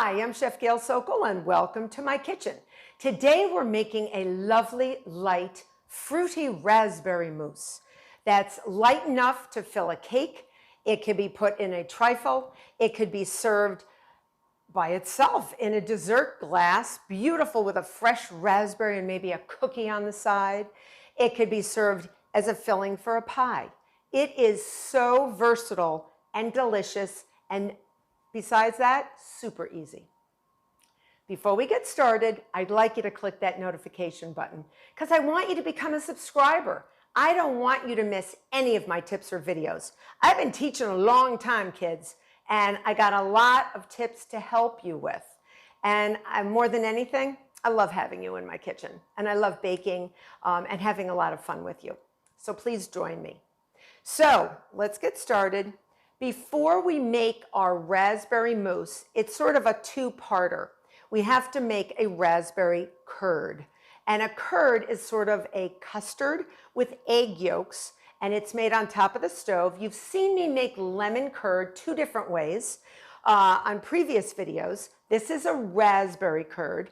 Hi, I'm Chef Gail Sokol and welcome to my kitchen. Today we're making a lovely, light, fruity raspberry mousse that's light enough to fill a cake. It could be put in a trifle. It could be served by itself in a dessert glass, beautiful with a fresh raspberry and maybe a cookie on the side. It could be served as a filling for a pie. It is so versatile and delicious, and besides that, super easy. Before we get started, I'd like you to click that notification button because I want you to become a subscriber. I don't want you to miss any of my tips or videos. I've been teaching a long time, kids, and I got a lot of tips to help you with. And more than anything, I love having you in my kitchen, and I love baking and having a lot of fun with you. So please join me. So let's get started. Before we make our raspberry mousse, it's sort of a two-parter. We have to make a raspberry curd. And a curd is sort of a custard with egg yolks, and it's made on top of the stove. You've seen me make lemon curd two different ways on previous videos. This is a raspberry curd,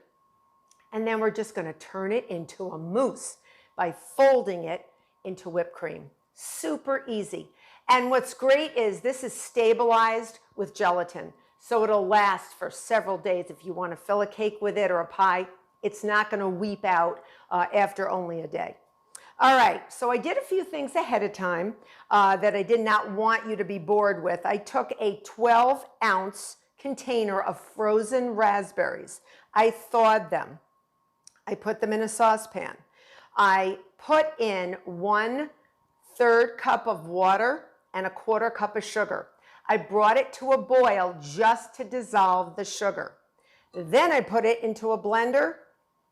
and then we're just gonna turn it into a mousse by folding it into whipped cream. Super easy. And what's great is this is stabilized with gelatin, so it'll last for several days. If you want to fill a cake with it or a pie, it's not going to weep out after only a day. All right, so I did a few things ahead of time that I did not want you to be bored with. I took a 12-ounce container of frozen raspberries. I thawed them. I put them in a saucepan. I put in 1/3 cup of water and 1/4 cup of sugar. I brought it to a boil just to dissolve the sugar. Then I put it into a blender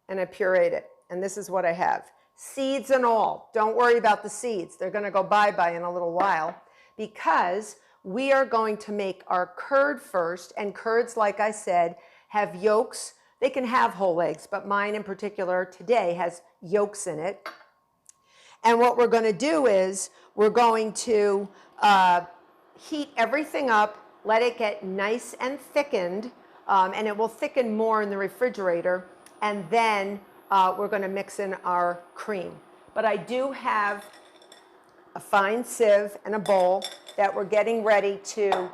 and I pureed it. And this is what I have. Seeds and all. Don't worry about the seeds. They're going to go bye-bye in a little while because we are going to make our curd first. And curds, like I said, have yolks. They can have whole eggs, but mine in particular today has yolks in it. And what we're going to do is we're going to heat everything up, let it get nice and thickened, and it will thicken more in the refrigerator, and then we're going to mix in our cream. But I do have a fine sieve and a bowl that we're getting ready to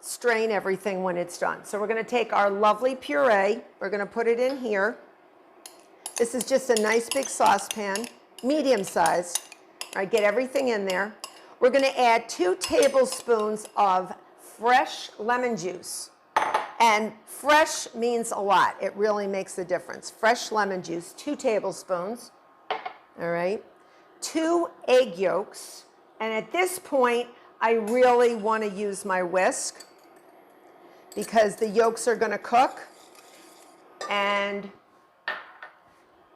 strain everything when it's done. So we're going to take our lovely puree, we're going to put it in here. This is just a nice big saucepan, medium size. All right, get everything in there. We're going to add 2 tablespoons of fresh lemon juice. And fresh means a lot. It really makes a difference. Fresh lemon juice, 2 tablespoons. All right. 2 egg yolks. And at this point, I really want to use my whisk because the yolks are going to cook. And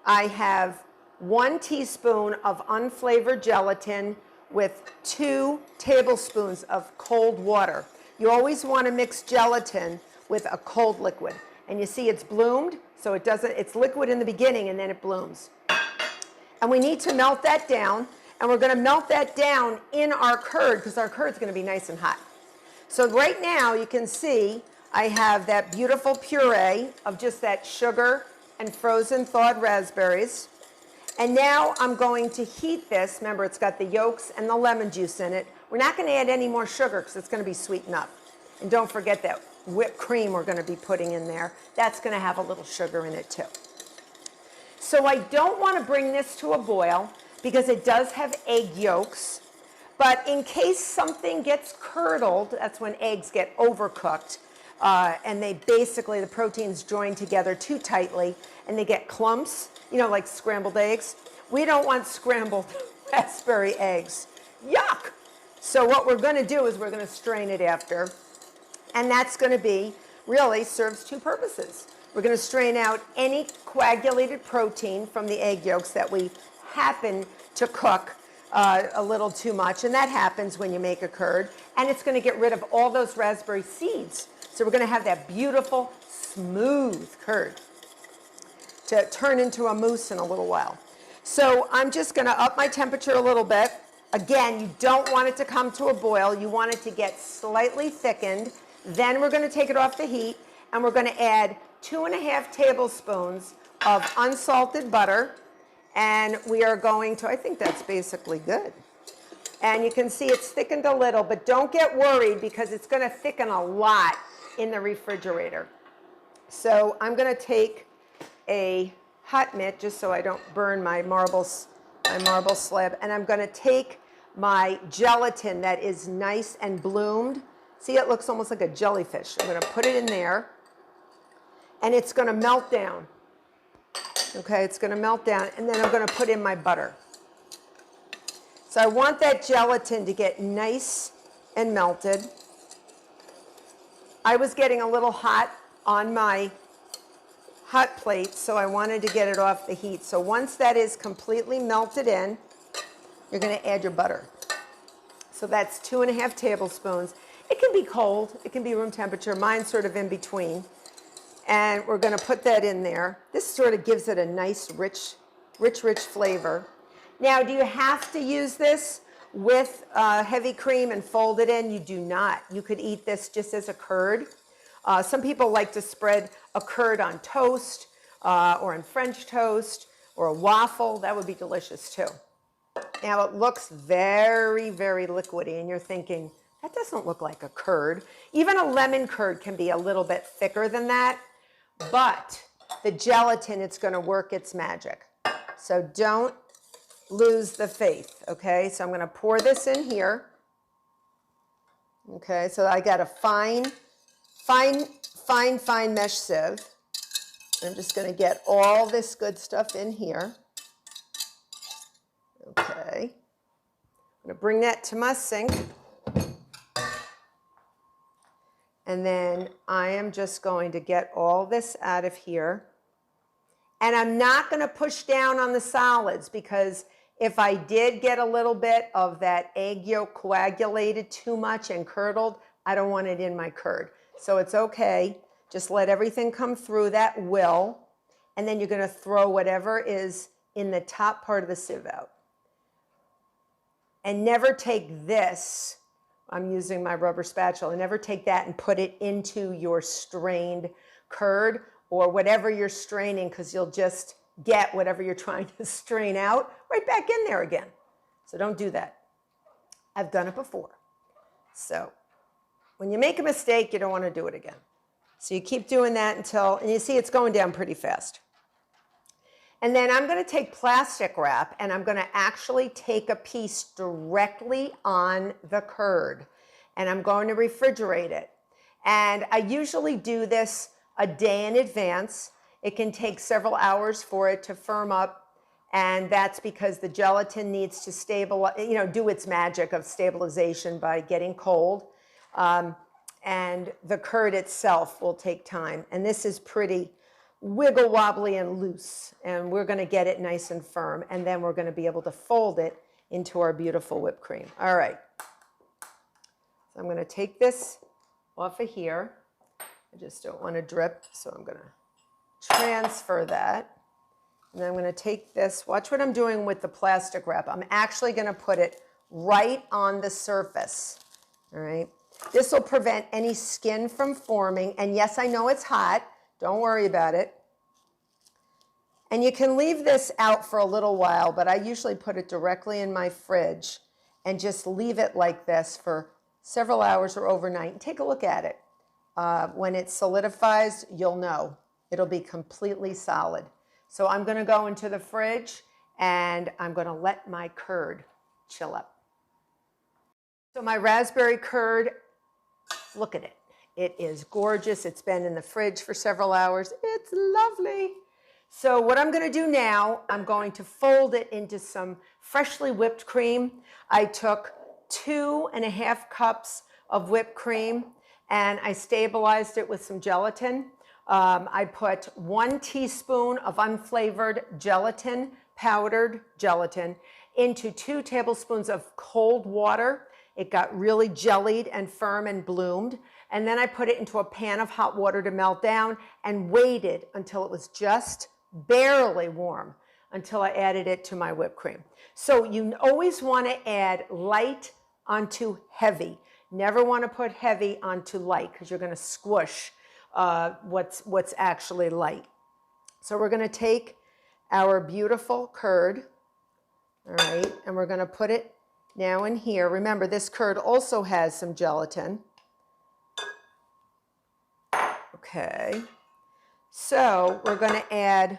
I have 1 teaspoon of unflavored gelatin with 2 tablespoons of cold water. You always want to mix gelatin with a cold liquid. And you see it's bloomed, so it's liquid in the beginning and then it blooms. And we need to melt that down, and we're going to melt that down in our curd because our curd's going to be nice and hot. So right now you can see I have that beautiful puree of just that sugar and frozen thawed raspberries. And now I'm going to heat this. Remember, it's got the yolks and the lemon juice in it. We're not going to add any more sugar because it's going to be sweetened up. And don't forget that whipped cream we're going to be putting in there. That's going to have a little sugar in it too. So I don't want to bring this to a boil because it does have egg yolks. But in case something gets curdled, that's when eggs get overcooked. And the proteins join together too tightly and they get clumps. You know, like scrambled eggs. We don't want scrambled raspberry eggs. Yuck! So what we're going to do is we're going to strain it after. And that's going to be, really serves 2 purposes. We're going to strain out any coagulated protein from the egg yolks that we happen to cook a little too much. And that happens when you make a curd. And it's going to get rid of all those raspberry seeds. So we're going to have that beautiful, smooth curd to turn into a mousse in a little while. So I'm just going to up my temperature a little bit. Again, you don't want it to come to a boil. You want it to get slightly thickened. Then we're going to take it off the heat and we're going to add 2.5 tablespoons of unsalted butter. And we are going to, I think that's basically good. And you can see it's thickened a little, but don't get worried because it's going to thicken a lot in the refrigerator. So I'm going to take a hot mitt just so I don't burn my marble slab, and I'm going to take my gelatin that is nice and bloomed. See, it looks almost like a jellyfish. I'm going to put it in there, and it's going to melt down. Okay, it's going to melt down, and then I'm going to put in my butter. So I want that gelatin to get nice and melted. I was getting a little hot on my hot plate, so I wanted to get it off the heat. So once that is completely melted in, you're going to add your butter. So that's 2.5 tablespoons. It can be cold, it can be room temperature. Mine's sort of in between. And we're going to put that in there. This sort of gives it a nice, rich flavor. Now, do you have to use this with heavy cream and fold it in? You do not. You could eat this just as a curd. Some people like to spread a curd on toast or on French toast or a waffle. That would be delicious too. Now, it looks very, very liquidy, and you're thinking, that doesn't look like a curd. Even a lemon curd can be a little bit thicker than that, but the gelatin, it's going to work its magic. So don't lose the faith, okay? So I'm going to pour this in here. Okay, so I got a fine mesh sieve. I'm just going to get all this good stuff in here. Okay, I'm going to bring that to my sink. And then I am just going to get all this out of here. And I'm not going to push down on the solids, because if I did get a little bit of that egg yolk coagulated too much and curdled, I don't want it in my curd. So it's okay. Just let everything come through. That will. And then you're going to throw whatever is in the top part of the sieve out. And never take this, I'm using my rubber spatula, never take that and put it into your strained curd or whatever you're straining, because you'll just get whatever you're trying to strain out right back in there again. So don't do that. I've done it before. So when you make a mistake, you don't want to do it again. So you keep doing that until, and you see it's going down pretty fast. And then I'm going to take plastic wrap, and I'm going to actually take a piece directly on the curd, and I'm going to refrigerate it. And I usually do this a day in advance. It can take several hours for it to firm up, and that's because the gelatin needs to stabilize, do its magic of stabilization by getting cold. And the curd itself will take time. And this is pretty wiggle wobbly and loose, and we're going to get it nice and firm, and then we're going to be able to fold it into our beautiful whipped cream. All right, so I'm going to take this off of here. I just don't want to drip, so I'm going to transfer that, and then I'm going to take this. Watch what I'm doing with the plastic wrap. I'm actually going to put it right on the surface. All right, this will prevent any skin from forming, and yes, I know it's hot. Don't worry about it. And you can leave this out for a little while, but I usually put it directly in my fridge and just leave it like this for several hours or overnight. And take a look at it. When it solidifies, you'll know. It'll be completely solid. So I'm going to go into the fridge, and I'm going to let my curd chill up. So my raspberry curd, look at it. It is gorgeous. It's been in the fridge for several hours. It's lovely. So what I'm going to do now, I'm going to fold it into some freshly whipped cream. I took 2.5 cups of whipped cream, and I stabilized it with some gelatin. I put 1 teaspoon of unflavored gelatin, powdered gelatin, into 2 tablespoons of cold water. It got really jellied and firm and bloomed. And then I put it into a pan of hot water to melt down and waited until it was just barely warm until I added it to my whipped cream. So you always want to add light onto heavy. Never want to put heavy onto light, because you're going to squish what's actually light. So we're going to take our beautiful curd, all right, and we're going to put it now in here. Remember, this curd also has some gelatin. Okay, so we're going to add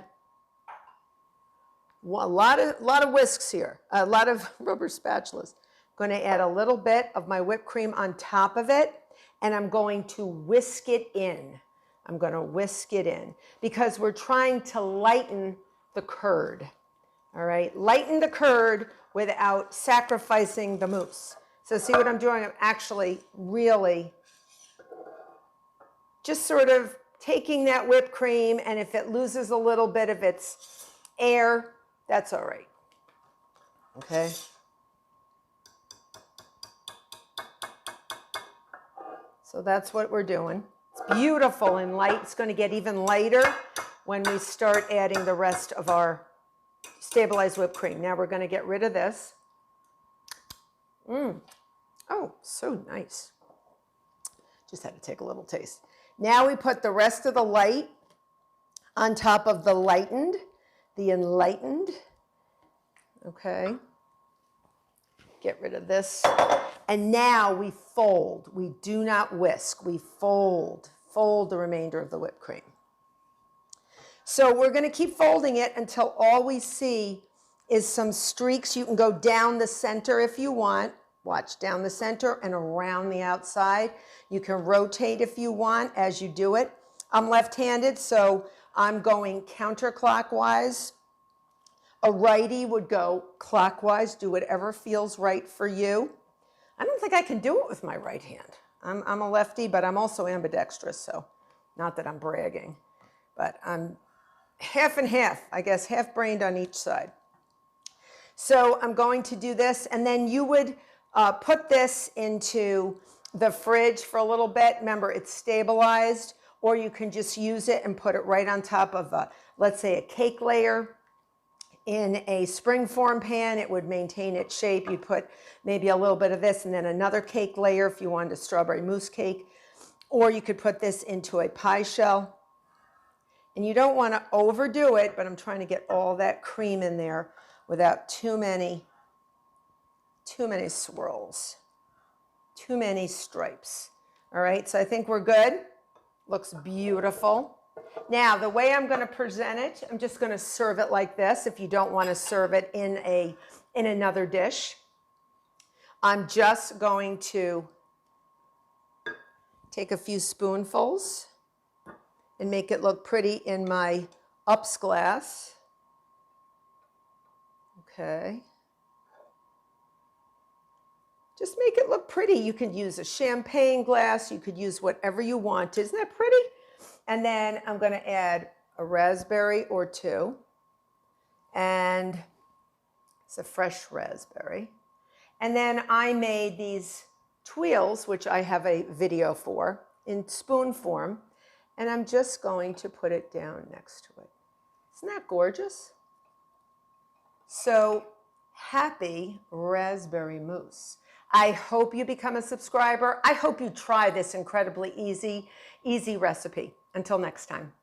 a lot of whisks here, a lot of rubber spatulas. I'm going to add a little bit of my whipped cream on top of it, and I'm going to whisk it in. I'm going to whisk it in because we're trying to lighten the curd. All right, lighten the curd without sacrificing the mousse. So see what I'm doing? I'm actually really just sort of taking that whipped cream, and if it loses a little bit of its air, that's all right. Okay. So that's what we're doing. It's beautiful and light. It's going to get even lighter when we start adding the rest of our stabilized whipped cream. Now we're going to get rid of this. Oh, so nice. Just had to take a little taste. Now we put the rest of the light on top of the lightened, the enlightened. Okay. Get rid of this. And now we fold. We do not whisk. We fold the remainder of the whipped cream. So we're going to keep folding it until all we see is some streaks. You can go down the center if you want. Watch, down the center and around the outside. You can rotate if you want as you do it. I'm left-handed, so I'm going counterclockwise. A righty would go clockwise. Do whatever feels right for you. I don't think I can do it with my right hand. I'm a lefty, but I'm also ambidextrous, so not that I'm bragging. But I'm half and half, I guess, half-brained on each side. So I'm going to do this, and then you would put this into the fridge for a little bit. Remember, it's stabilized, or you can just use it and put it right on top of, let's say, a cake layer. In a springform pan, it would maintain its shape. You'd put maybe a little bit of this and then another cake layer if you wanted a strawberry mousse cake. Or you could put this into a pie shell. And you don't want to overdo it, but I'm trying to get all that cream in there without too many swirls, too many stripes. All right, so I think we're good. Looks beautiful. Now, the way I'm going to present it, I'm just going to serve it like this. If you don't want to serve it in another dish, I'm just going to take a few spoonfuls and make it look pretty in my ups glass. Okay. Just make it look pretty. You could use a champagne glass. You could use whatever you want. Isn't that pretty? And then I'm going to add a raspberry or two. And it's a fresh raspberry. And then I made these tuiles, which I have a video for, in spoon form. And I'm just going to put it down next to it. Isn't that gorgeous? So happy raspberry mousse. I hope you become a subscriber. I hope you try this incredibly easy recipe. Until next time.